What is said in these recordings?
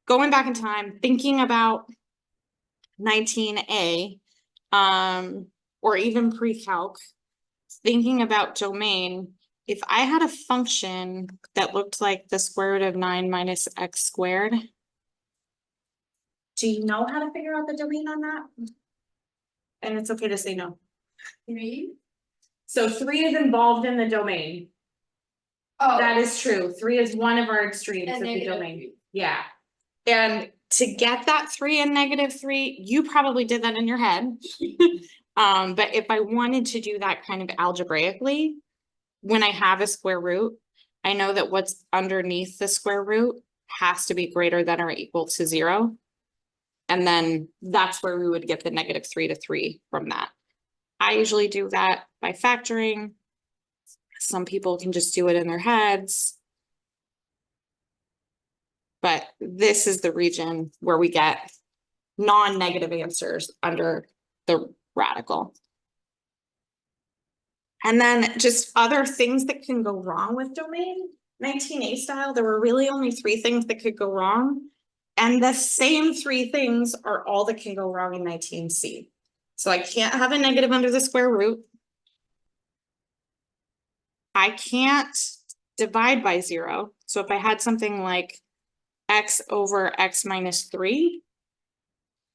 going back in time, thinking about 19A, or even pre-calc, thinking about domain, if I had a function that looked like the square root of 9 minus x squared, do you know how to figure out the domain on that? And it's okay to say no. 3. So 3 is involved in the domain. Oh, That is true. 3 is one of our extremes and of the negative domain. 3. Yeah. And to get that 3 and negative 3, you probably did that in your head. But if I wanted to do that kind of algebraically, when I have a square root, I know that what's underneath the square root has to be greater than or equal to 0. And then that's where we would get the negative 3 to 3 from that. I usually do that by factoring. Some people can just do it in their heads. But this is the region where we get non-negative answers under the radical. And then just other things that can go wrong with domain. 19A style, there were really only 3 things that could go wrong. And the same 3 things are all that can go wrong in 19C. So I can't have a negative under the square root. I can't divide by 0. So if I had something like x over x minus 3,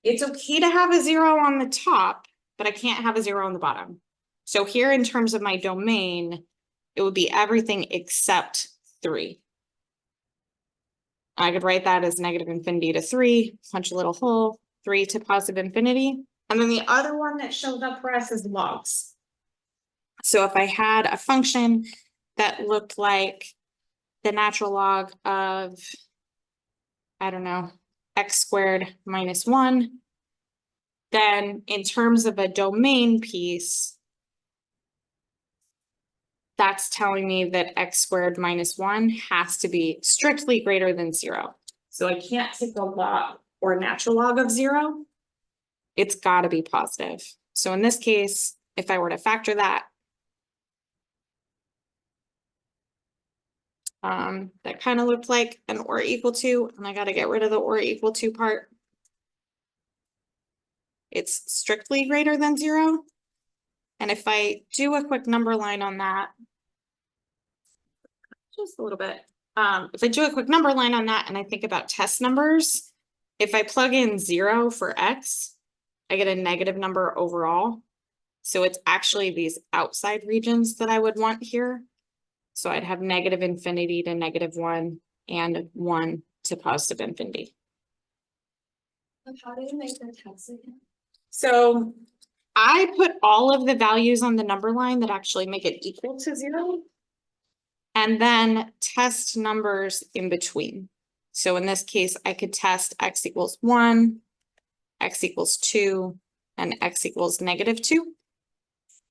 it's okay to have a 0 on the top, but I can't have a 0 on the bottom. So here in terms of my domain, it would be everything except 3. I could write that as negative infinity to 3, punch a little hole, 3 to positive infinity. And then the other one that shows up for us is logs. So if I had a function that looked like the natural log of, I don't know, x squared minus 1, then in terms of a domain piece, that's telling me that x squared minus 1 has to be strictly greater than 0. So I can't take a log or natural log of 0. It's got to be positive. So in this case, if I were to factor that, that kind of looked like an or equal to, and I got to get rid of the or equal to part. It's strictly greater than 0. And if I do a quick number line on that, just a little bit. If I do a quick number line on that and I think about test numbers, if I plug in 0 for x, I get a negative number overall. So it's actually these outside regions that I would want here. So I'd have negative infinity to negative 1 and 1 to positive infinity. How do you make the test again? So I put all of the values on the number line that actually make it equal to 0. And then test numbers in between. So in this case, I could test x equals 1, x equals 2, and x equals negative 2.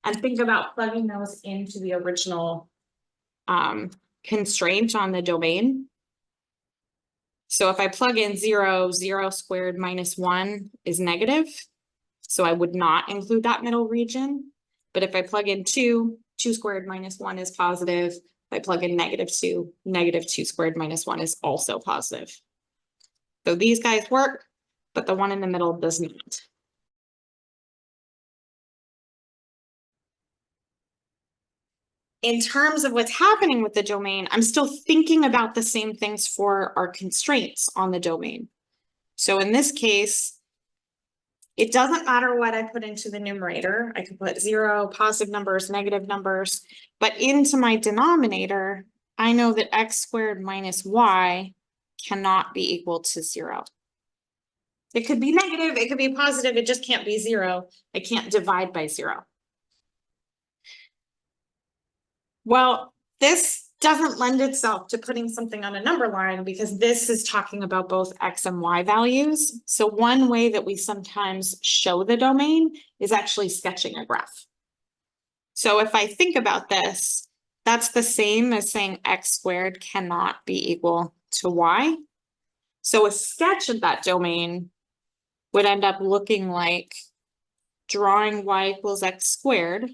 And think about plugging those into the original constraint on the domain. So if I plug in 0, 0 squared minus 1 is negative. So I would not include that middle region. But if I plug in 2, 2 squared minus 1 is positive. If I plug in negative 2, negative 2 squared minus 1 is also positive. So these guys work, but the one in the middle does not. In terms of what's happening with the domain, I'm still thinking about the same things for our constraints on the domain. So in this case, it doesn't matter what I put into the numerator. I can put 0, positive numbers, negative numbers, but into my denominator, I know that x squared minus y cannot be equal to 0. It could be negative, it could be positive, it just can't be 0. I can't divide by 0. Well, this doesn't lend itself to putting something on a number line because this is talking about both x and y values. So one way that we sometimes show the domain is actually sketching a graph. So if I think about this, that's the same as saying x squared cannot be equal to y. So a sketch of that domain would end up looking like drawing y equals x squared.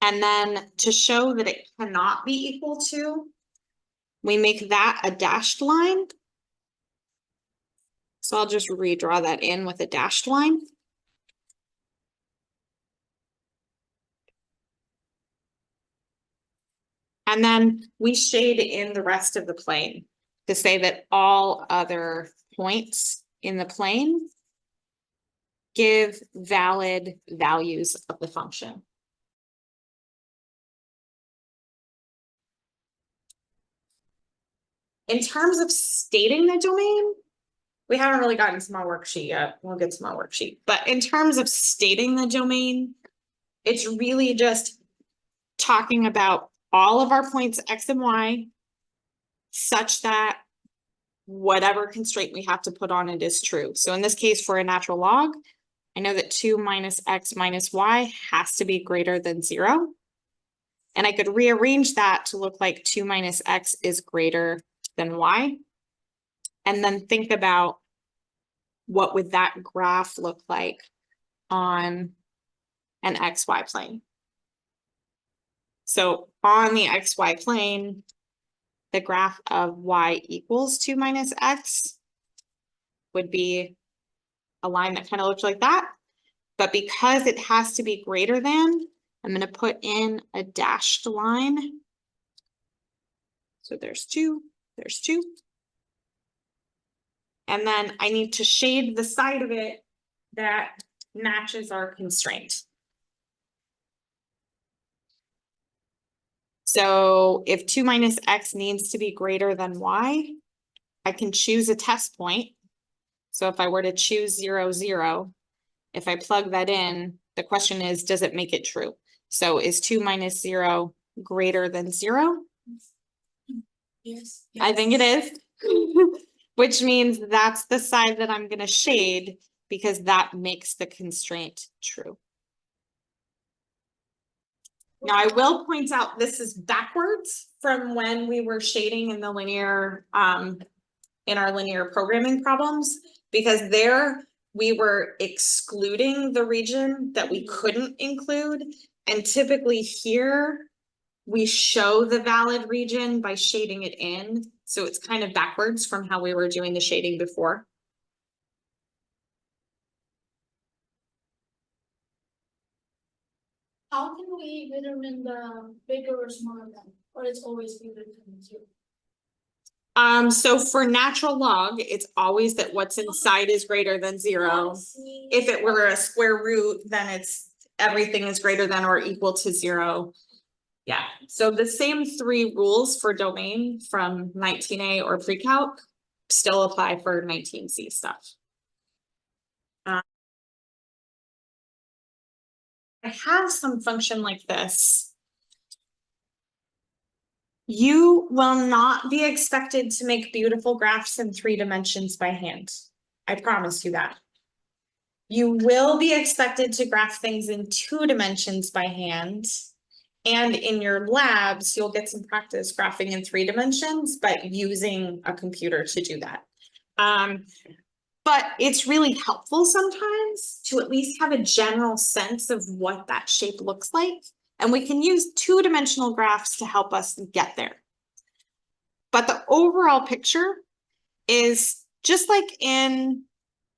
And then to show that it cannot be equal to, We make that a dashed line. So I'll just redraw that in with a dashed line. And then we shade in the rest of the plane to say that all other points in the plane give valid values of the function. In terms of stating the domain, we haven't really gotten to my worksheet yet. We'll get to my worksheet. But in terms of stating the domain, it's really just talking about all of our points X and Y such that whatever constraint we have to put on it is true. So in this case, for a natural log, I know that 2 minus X minus Y has to be greater than 0. And I could rearrange that to look like 2 minus X is greater than Y. And then think about what would that graph look like on an XY plane. So on the XY plane, the graph of Y equals 2 minus X would be a line that kind of looks like that. But because it has to be greater than, I'm going to put in a dashed line. So there's 2, there's 2. And then I need to shade the side of it that matches our constraint. So if 2 minus X needs to be greater than Y, I can choose a test point. So if I were to choose 0, 0, if I plug that in, the question is, does it make it true? So is 2 minus 0 greater than 0? Yes. I think it is, which means that's the side that I'm going to shade because that makes the constraint true. Now I will point out this is backwards from when we were shading in the linear, in our linear programming problems, because there we were excluding the region that we couldn't include. And typically here, we show the valid region by shading it in. So it's kind of backwards from how we were doing the shading before. How can we determine the bigger or smaller than, or it's always bigger than 0? So for natural log, it's always that what's inside is greater than 0. If it were a square root, then it's everything is greater than or equal to 0. Yeah, so the same 3 rules for domain from 19A or pre-calc still apply for 19C stuff. I have some function like this. You will not be expected to make beautiful graphs in 3 dimensions by hand. I promise you that. You will be expected to graph things in 2 dimensions by hand. And in your labs, you'll get some practice graphing in 3 dimensions, but using a computer to do that. But it's really helpful sometimes to at least have a general sense of what that shape looks like. And we can use 2-dimensional graphs to help us get there. But the overall picture is just like in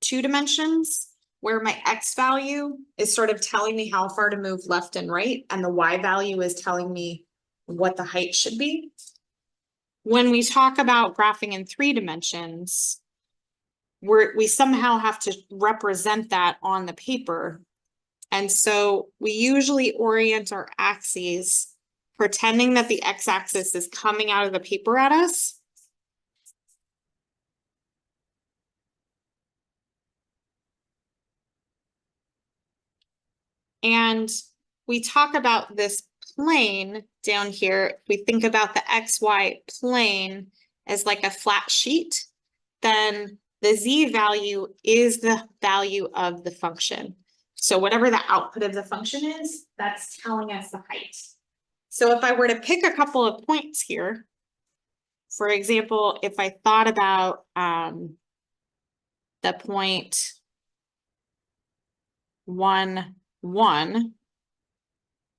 2 dimensions, where my X value is sort of telling me how far to move left and right, and the Y value is telling me what the height should be. When we talk about graphing in 3 dimensions, we somehow have to represent that on the paper. And so we usually orient our axes, pretending that the x-axis is coming out of the paper at us. And we talk about this plane down here. If we think about the XY plane as like a flat sheet, then the Z value is the value of the function. So whatever the output of the function is, that's telling us the height. So if I were to pick a couple of points here, for example, if I thought about the point 1, 1,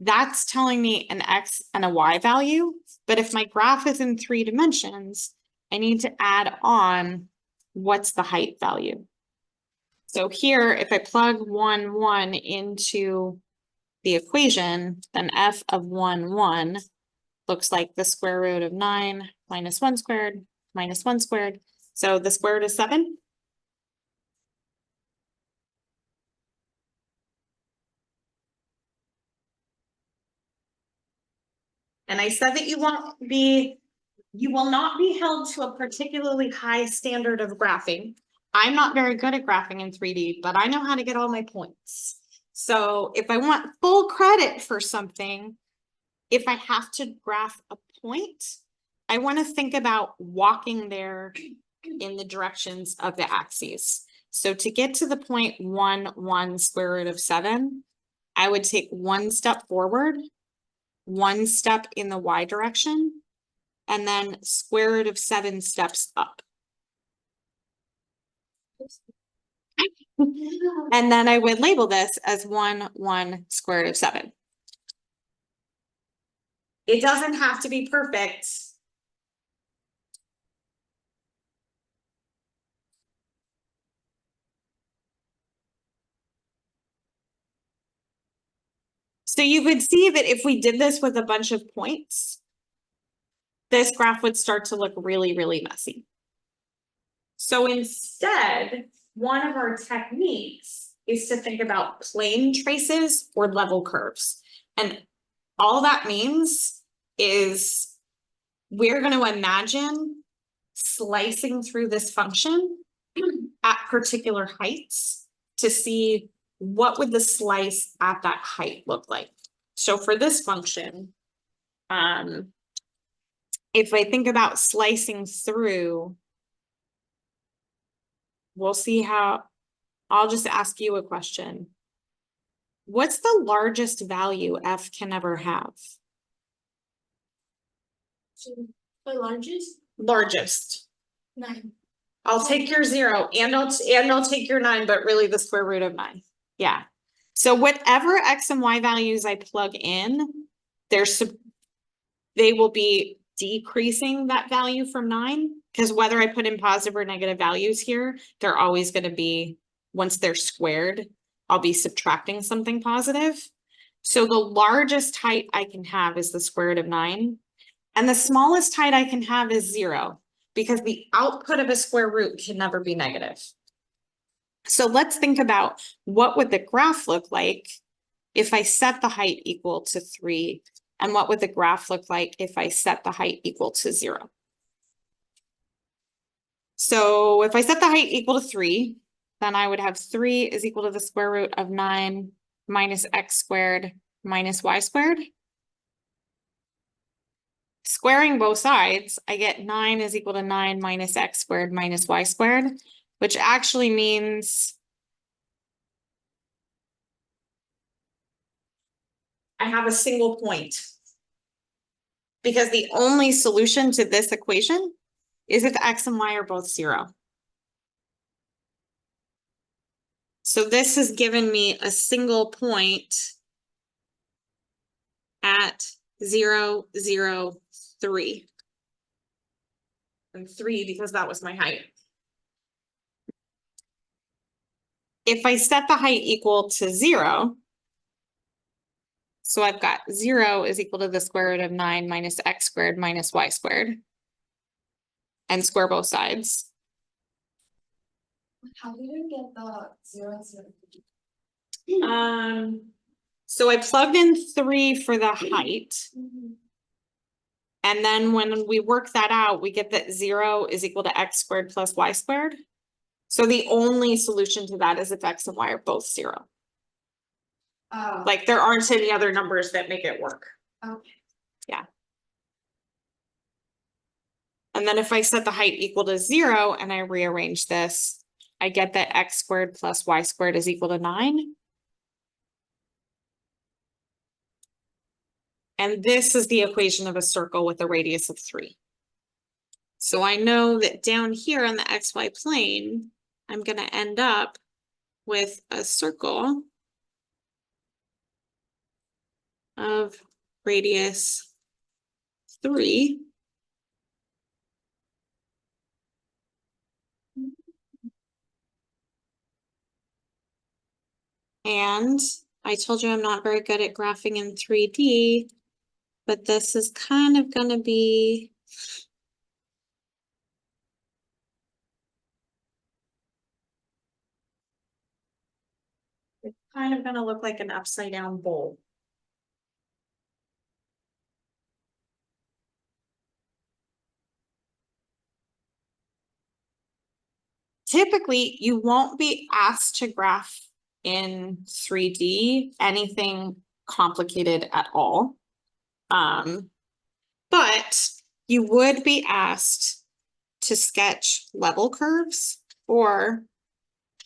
that's telling me an X and a Y value. But if my graph is in 3 dimensions, I need to add on what's the height value. So here, if I plug 1, 1 into the equation, then f of 1, 1 looks like the square root of 9 minus 1 squared minus 1 squared. So the square root is 7. And I said that you will not be held to a particularly high standard of graphing. I'm not very good at graphing in 3D, but I know how to get all my points. So if I want full credit for something, if I have to graph a point, I want to think about walking there in the directions of the axes. So to get to the point 1, 1 square root of 7, I would take 1 step forward, 1 step in the Y direction, and then square root of 7 steps up. And then I would label this as 1, 1 square root of 7. It doesn't have to be perfect. So you could see that if we did this with a bunch of points, this graph would start to look really, really messy. So instead, one of our techniques is to think about plane traces or level curves. And all that means is we're going to imagine slicing through this function at particular heights to see what would the slice at that height look like. So for this function, if I think about slicing through, we'll see how, I'll just ask you a question. What's the largest value f can ever have? So the largest, Largest. 9. I'll take your 0 and I'll take your 9, but really the square root of 9. Yeah. So whatever x and y values I plug in, they will be decreasing that value from 9, because whether I put in positive or negative values here, they're always going to be, once they're squared, I'll be subtracting something positive. So the largest height I can have is the square root of 9. And the smallest height I can have is 0, because the output of a square root can never be negative. So let's think about what would the graph look like if I set the height equal to 3, and what would the graph look like if I set the height equal to 0. So if I set the height equal to 3, then I would have 3 is equal to the square root of 9 minus x squared minus y squared. Squaring both sides, I get 9 is equal to 9 minus x squared minus y squared, which actually means I have a single point. Because the only solution to this equation is if x and y are both 0. So this has given me a single point at 0, 0, 3. And 3 because that was my height. If I set the height equal to 0, so I've got 0 is equal to the square root of 9 minus x squared minus y squared. And square both sides. How do you get the 0, 0? So I plugged in 3 for the height. And then when we work that out, we get that 0 is equal to x squared plus y squared. So the only solution to that is if x and y are both 0. Like there aren't any other numbers that make it work. Okay. Yeah. And then if I set the height equal to 0 and I rearrange this, I get that x squared plus y squared is equal to 9. And this is the equation of a circle with a radius of 3. So I know that down here on the xy plane, I'm going to end up with a circle of radius 3. And I told you I'm not very good at graphing in 3D, but this is kind of going to be it's kind of going to look like an upside down bowl. Typically, you won't be asked to graph in 3D anything complicated at all. But you would be asked to sketch level curves, or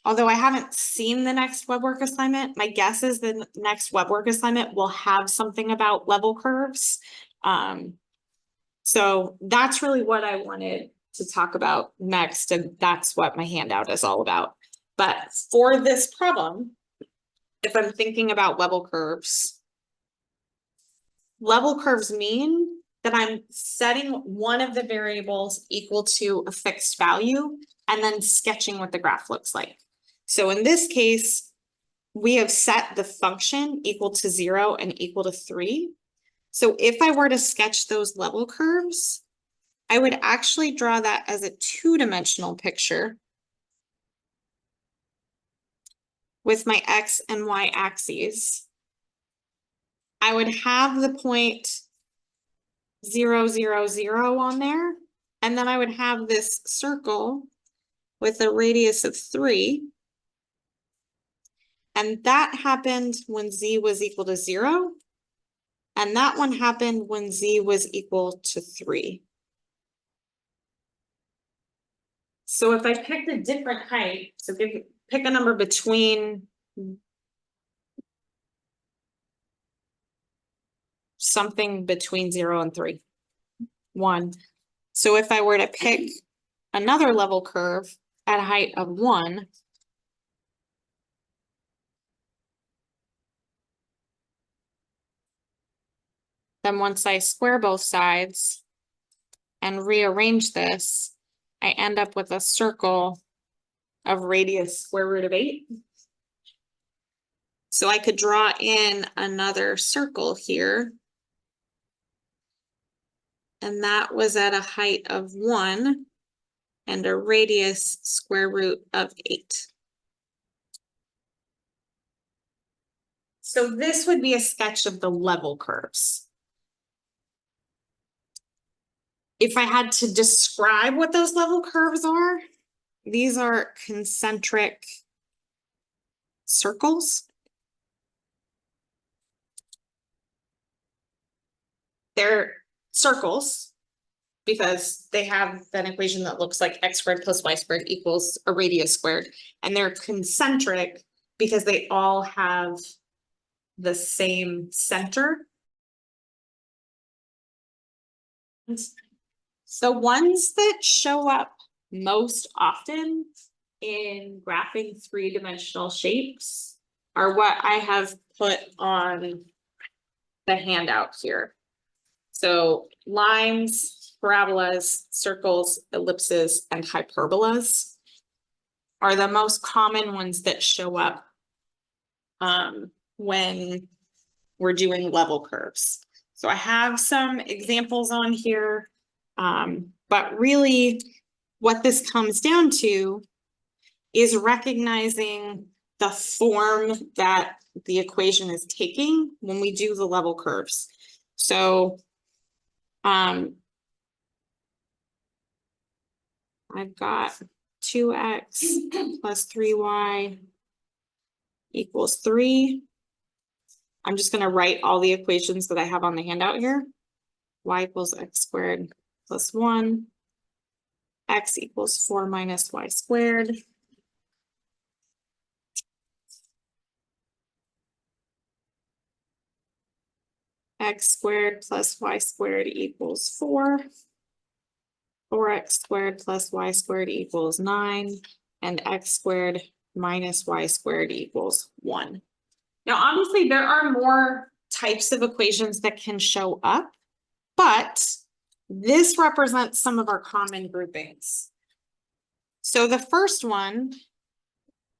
although I haven't seen the next web work assignment, my guess is the next web work assignment will have something about level curves. So that's really what I wanted to talk about next, and that's what my handout is all about. But for this problem, if I'm thinking about level curves mean that I'm setting one of the variables equal to a fixed value and then sketching what the graph looks like. So in this case, we have set the function equal to 0 and equal to 3. So if I were to sketch those level curves, I would actually draw that as a 2-dimensional picture with my X and Y axes. I would have the point 0, 0, 0 on there, and then I would have this circle with a radius of 3. And that happened when Z was equal to 0. And that one happened when Z was equal to 3. So if I picked a different height, so pick a number between something between 0 and 3. 1. So if I were to pick another level curve at a height of 1, then once I square both sides and rearrange this, I end up with a circle of radius square root of 8. So I could draw in another circle here. And that was at a height of 1 and a radius square root of 8. So this would be a sketch of the level curves. If I had to describe what those level curves are, these are concentric circles. They're circles because they have an equation that looks like x squared plus y squared equals a radius squared. And they're concentric because they all have the same center. The ones that show up most often in graphing 3-dimensional shapes are what I have put on the handout here. So lines, parabolas, circles, ellipses, and hyperbolas are the most common ones that show up when we're doing level curves. So I have some examples on here, but really what this comes down to is recognizing the form that the equation is taking when we do the level curves. So I've got 2x plus 3y equals 3. I'm just going to write all the equations that I have on the handout here. Y equals x squared plus 1. X equals 4 minus y squared. X squared plus y squared equals 4. 4x squared plus y squared equals 9. And x squared minus y squared equals 1. Now, obviously, there are more types of equations that can show up, but this represents some of our common groupings. So the first one,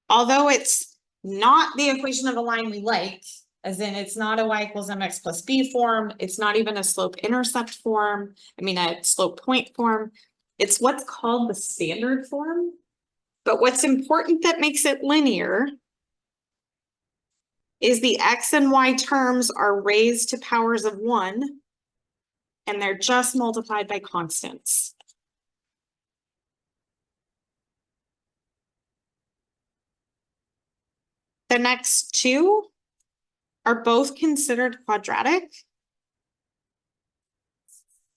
although it's not the equation of a line we like, as in it's not a y equals mx plus b form, it's not even a slope intercept form, a slope point form, it's what's called the standard form. But what's important that makes it linear is the x and y terms are raised to powers of 1, and they're just multiplied by constants. The next two are both considered quadratic.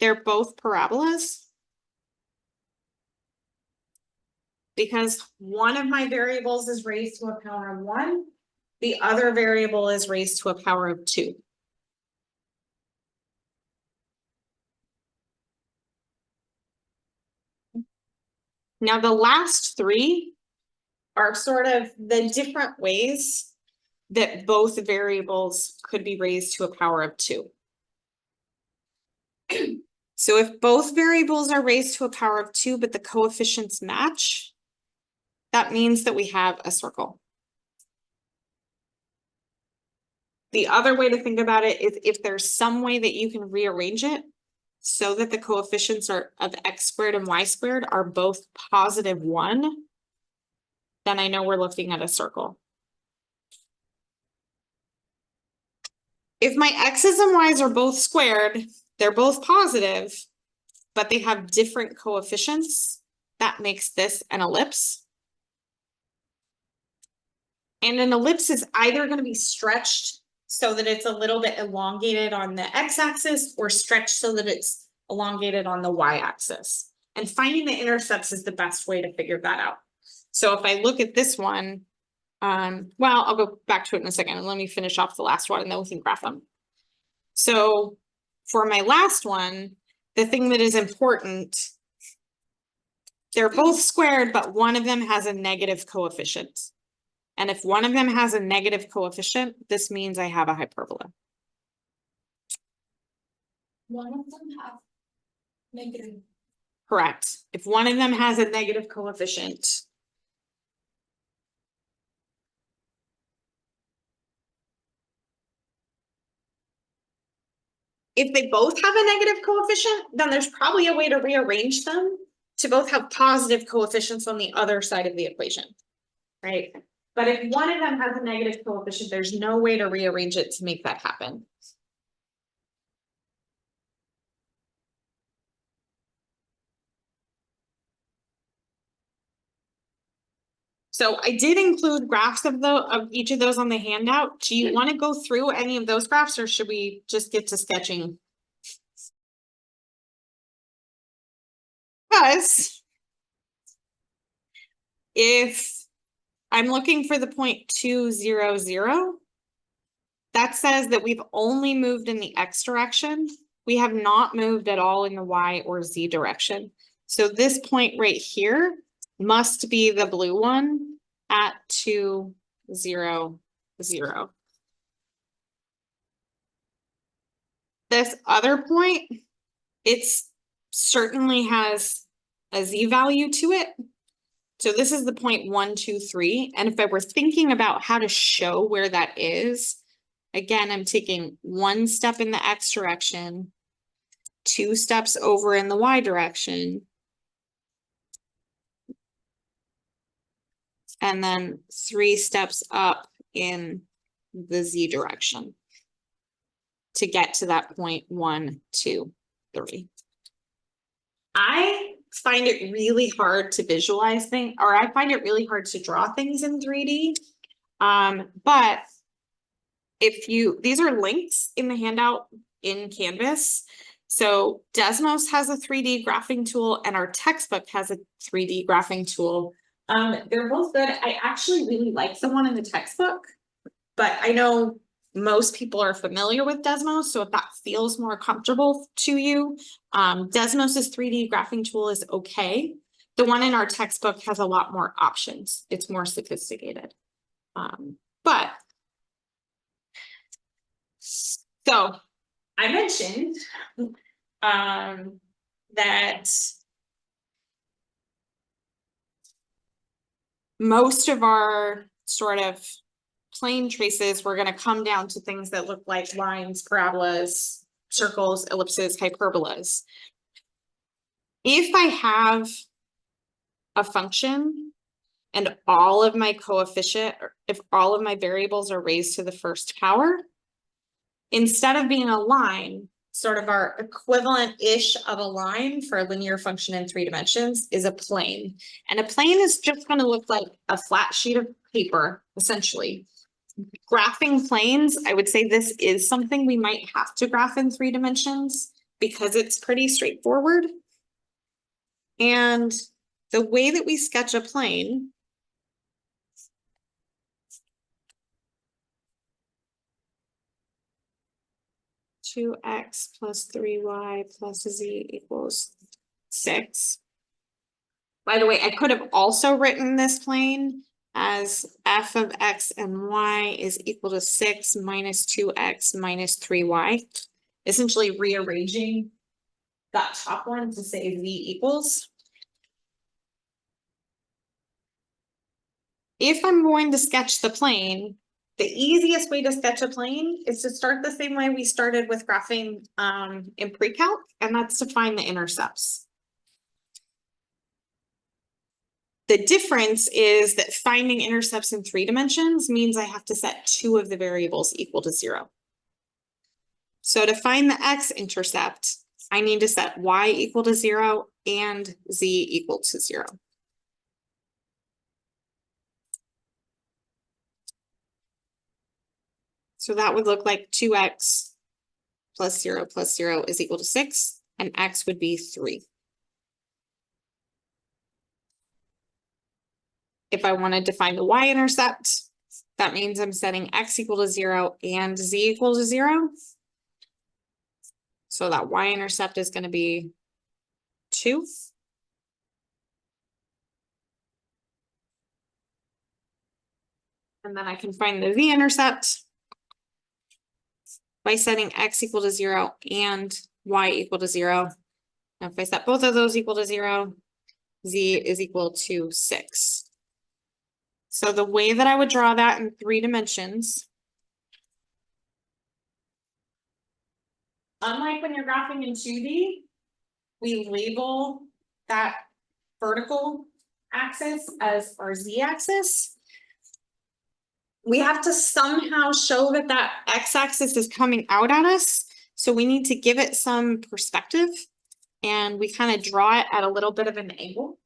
They're both parabolas. Because one of my variables is raised to a power of 1, the other variable is raised to a power of 2. Now the last three are sort of the different ways that both variables could be raised to a power of 2. So if both variables are raised to a power of 2, but the coefficients match, that means that we have a circle. The other way to think about it is if there's some way that you can rearrange it so that the coefficients are of x squared and y squared are both positive 1, then I know we're looking at a circle. If my x's and y's are both squared, they're both positive, but they have different coefficients, that makes this an ellipse. And an ellipse is either going to be stretched so that it's a little bit elongated on the x-axis or stretched so that it's elongated on the y-axis. And finding the intercepts is the best way to figure that out. So if I look at this one, well, I'll go back to it in a second and let me finish off the last one and then we can graph them. So for my last one, the thing that is important, they're both squared, but one of them has a negative coefficient. And if one of them has a negative coefficient, this means I have a hyperbola. One of them have negative. Correct. If one of them has a negative coefficient, if they both have a negative coefficient, then there's probably a way to rearrange them to both have positive coefficients on the other side of the equation, right? But if one of them has a negative coefficient, there's no way to rearrange it to make that happen. So I did include graphs of each of those on the handout. Do you want to go through any of those graphs or should we just get to sketching? Because if I'm looking for the point 2, 0, 0, that says that we've only moved in the x direction. We have not moved at all in the y or z direction. So this point right here must be the blue one at 2, 0, 0. This other point, it's certainly has a z value to it. So this is the point 1, 2, 3. And if I were thinking about how to show where that is, again, I'm taking one step in the x direction, 2 steps over in the y direction, and then 3 steps up in the z direction to get to that point 1, 2, 3. I find it really hard to visualize things, or I find it really hard to draw things in 3D. But these are links in the handout in Canvas. So Desmos has a 3D graphing tool and our textbook has a 3D graphing tool. They're both good. I actually really like the one in the textbook, but I know most people are familiar with Desmos. So if that feels more comfortable to you, Desmos's 3D graphing tool is okay. The one in our textbook has a lot more options. It's more sophisticated. But So I mentioned that most of our sort of plane traces were going to come down to things that look like lines, parabolas, circles, ellipses, hyperbolas. If I have a function and all of my coefficient, or if all of my variables are raised to the first power, instead of being a line, sort of our equivalent-ish of a line for a linear function in 3 dimensions is a plane. And a plane is just going to look like a flat sheet of paper, essentially. Graphing planes, I would say this is something we might have to graph in 3 dimensions because it's pretty straightforward. And the way that we sketch a plane two x plus 3y plus z equals 6. By the way, I could have also written this plane as f of x and y is equal to 6 minus 2x minus 3y, essentially rearranging that top one to say z equals. If I'm going to sketch the plane, the easiest way to sketch a plane is to start the same way we started with graphing in pre-calc, and that's to find the intercepts. The difference is that finding intercepts in 3 dimensions means I have to set 2 of the variables equal to 0. So to find the x-intercept, I need to set y equal to 0 and z equal to 0. So that would look like 2x plus 0 is equal to 6, and x would be 3. If I wanted to find the y-intercept, that means I'm setting x equal to 0 and z equal to 0. So that y-intercept is going to be 2. And then I can find the z-intercept by setting x equal to 0 and y equal to 0. Now if I set both of those equal to 0, z is equal to 6. So the way that I would draw that in 3 dimensions, unlike when you're graphing in 2D, we label that vertical axis as our z-axis. We have to somehow show that that x-axis is coming out at us. So we need to give it some perspective, and we kind of draw it at a little bit of an angle.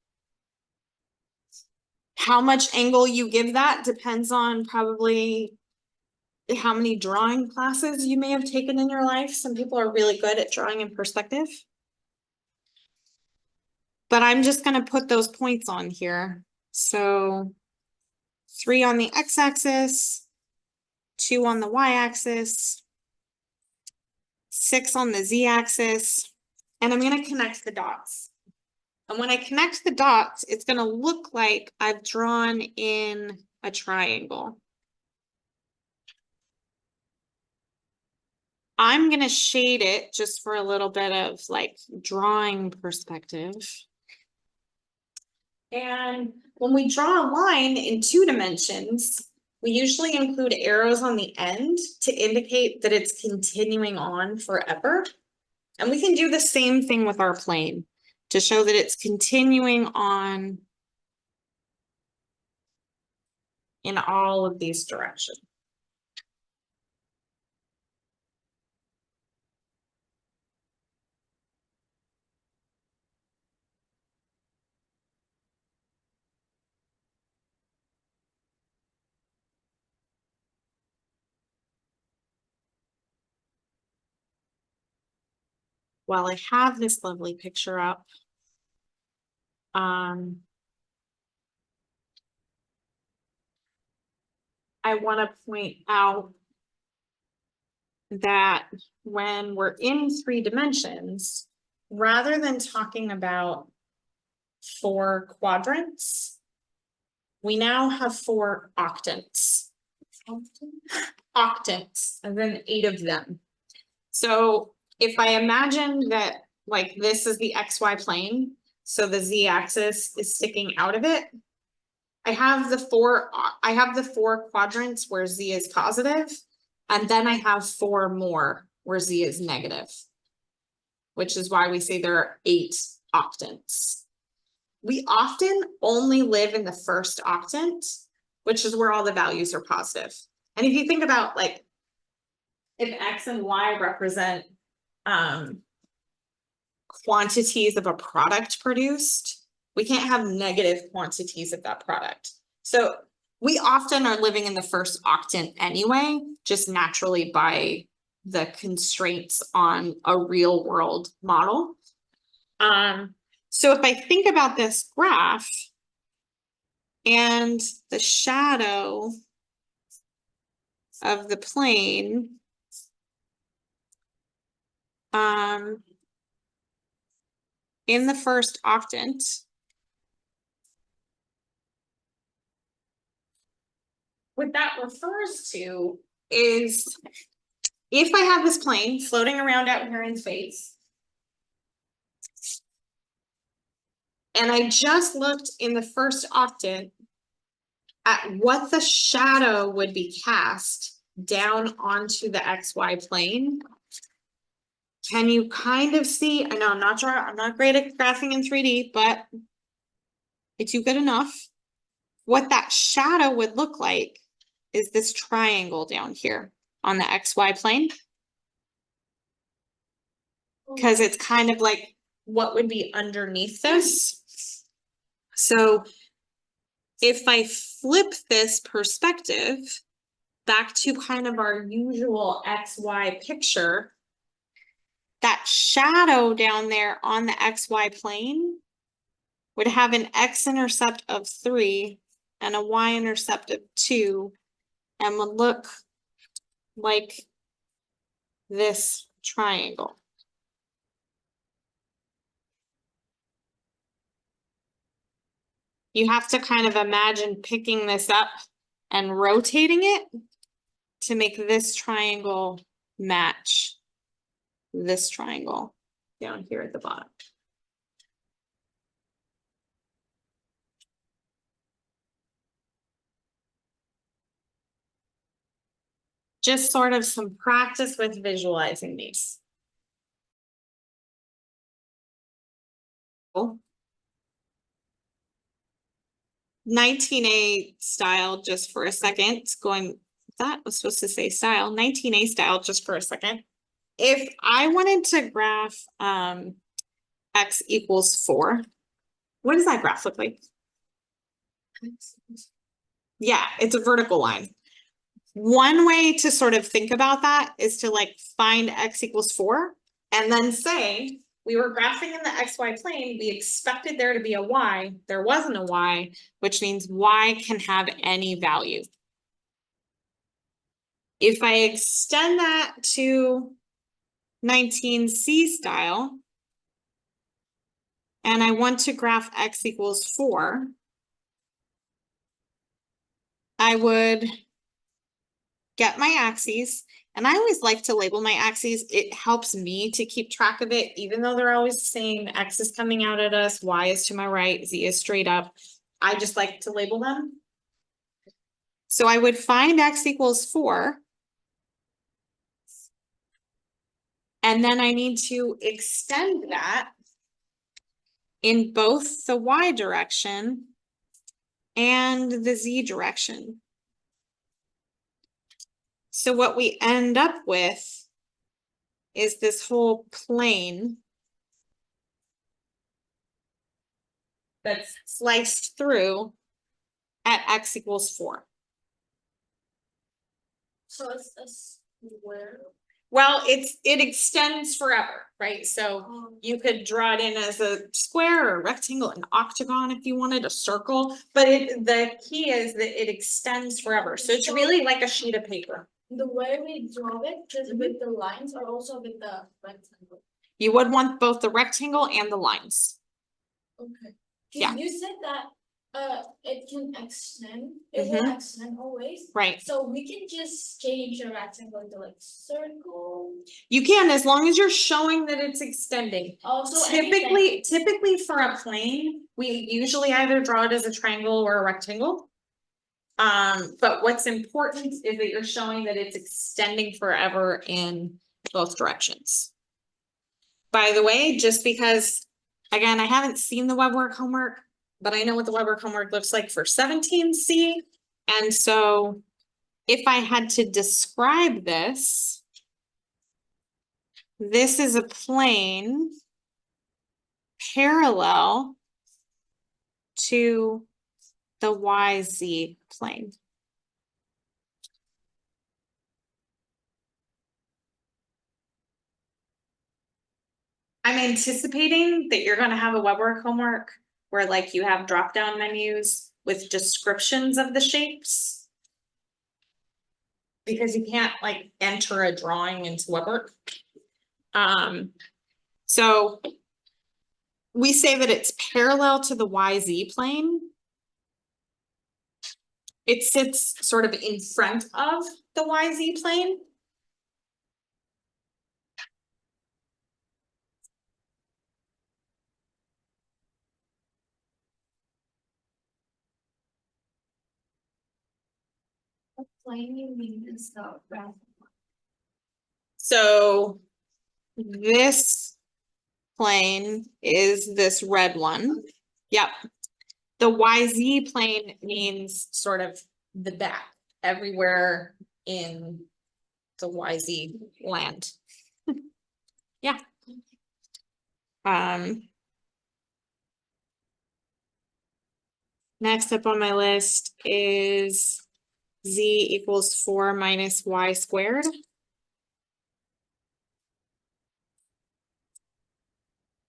How much angle you give that depends on probably how many drawing classes you may have taken in your life. Some people are really good at drawing in perspective. But I'm just going to put those points on here. So 3 on the x-axis, 2 on the y-axis, 6 on the z-axis, and I'm going to connect the dots. And when I connect the dots, it's going to look like I've drawn in a triangle. I'm going to shade it just for a little bit of like drawing perspective. And when we draw a line in 2 dimensions, we usually include arrows on the end to indicate that it's continuing on forever. And we can do the same thing with our plane to show that it's continuing on in all of these directions. While I have this lovely picture up, I want to point out that when we're in 3 dimensions, rather than talking about 4 quadrants, we now have 4 octants. Octants, and then 8 of them. So if I imagine that like this is the XY plane, so the Z axis is sticking out of it. I have the four quadrants where Z is positive, and then I have four more where Z is negative. Which is why we say there are 8 octants. We often only live in the first octant, which is where all the values are positive. And if you think about like, if X and Y represent quantities of a product produced, we can't have negative quantities of that product. So we often are living in the first octant anyway, just naturally by the constraints on a real world model. So if I think about this graph and the shadow of the plane, in the first octant, what that refers to is if I have this plane floating around out here in space, and I just looked in the first octant at what the shadow would be cast down onto the XY plane. Can you kind of see? I know I'm not great at graphing in 3D, but it's good enough. What that shadow would look like is this triangle down here on the XY plane. Because it's kind of like what would be underneath this. So if I flip this perspective back to kind of our usual XY picture, that shadow down there on the XY plane would have an x-intercept of 3 and a y-intercept of 2 and would look like this triangle. You have to kind of imagine picking this up and rotating it to make this triangle match this triangle down here at the bottom. Just sort of some practice with visualizing these. 19A style just for a second, that was supposed to say style, 19A style just for a second. If I wanted to graph x equals 4, what does that graph look like? Yeah, it's a vertical line. One way to sort of think about that is to like find x equals 4 and then say we were graphing in the xy plane, we expected there to be a y, there wasn't a y, which means y can have any value. If I extend that to 19C style, and I want to graph x equals 4, I would get my axes, and I always like to label my axes. It helps me to keep track of it, even though they're always the same. X is coming out at us, Y is to my right, Z is straight up. I just like to label them. So I would find x equals 4. And then I need to extend that in both the Y direction and the Z direction. So what we end up with is this whole plane that's sliced through at x equals 4. So it's a square. Well, it extends forever, right? So you could draw it in as a square or a rectangle, an octagon if you wanted, a circle, but the key is that it extends forever. So it's really like a sheet of paper. The way we draw it is with the lines or also with the rectangle? You would want both the rectangle and the lines. Okay. Yeah. You said that It can extend, it will extend always. Right. So we can just change the rectangle to like circle. You can, as long as you're showing that it's extending. Also, anything. Typically for a plane, we usually either draw it as a triangle or a rectangle. But what's important is that you're showing that it's extending forever in both directions. By the way, just because, again, I haven't seen the web work homework, but I know what the web work homework looks like for 17C. And so if I had to describe this, this is a plane parallel to the YZ plane. I'm anticipating that you're gonna have a web work homework where like you have drop-down menus with descriptions of the shapes. Because you can't like enter a drawing into web work. So we say that it's parallel to the YZ plane. It sits sort of in front of the YZ plane. What plane you mean is the red? So this plane is this red one. Yep. The YZ plane means sort of the back, everywhere in the YZ land. Yeah. Next up on my list is Z equals 4 minus Y squared.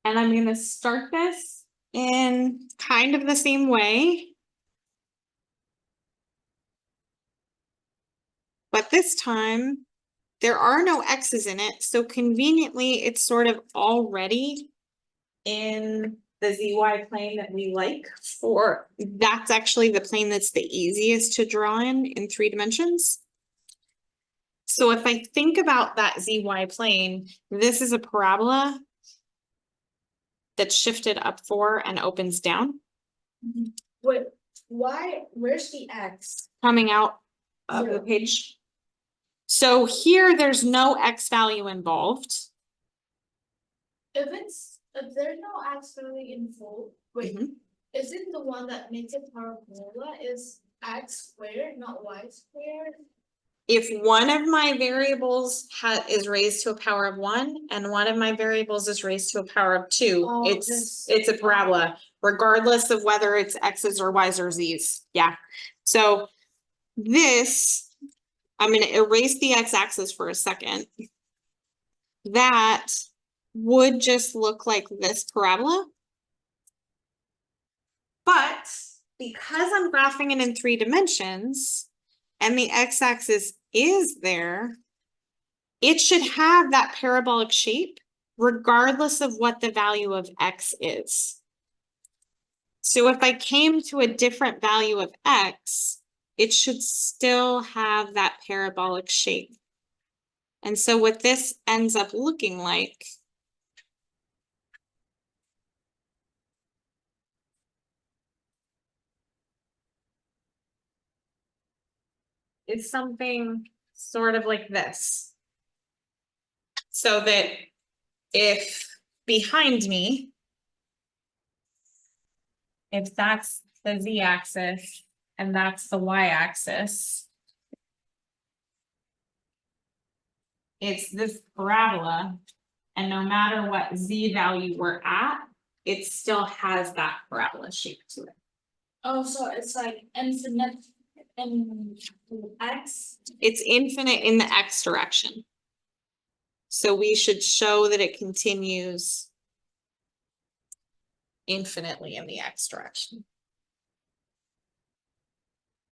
And I'm going to start this in kind of the same way. But this time, there are no X's in it. So conveniently, it's sort of already in the ZY plane that we like for, that's actually the plane that's the easiest to draw in 3 dimensions. So if I think about that ZY plane, this is a parabola that's shifted up 4 and opens down. Wait, why, where's the X? Coming out of the page. So here, there's no X value involved. If there's no X value involved, wait, isn't the one that makes it parabola is X squared, not Y squared? If one of my variables is raised to a power of 1 and one of my variables is raised to a power of 2, it's a parabola, regardless of whether it's X's or Y's or Z's. Yeah. So this, I'm going to erase the X-axis for a second. That would just look like this parabola. But because I'm graphing it in 3 dimensions, and the X-axis is there, it should have that parabolic shape regardless of what the value of X is. So if I came to a different value of X, it should still have that parabolic shape. And so what this ends up looking like is something sort of like this. So that if behind me, if that's the Z-axis and that's the Y-axis, it's this parabola, and no matter what Z value we're at, it still has that parabola shape to it. Oh, so it's like infinite in X? It's infinite in the X direction. So we should show that it continues infinitely in the X direction.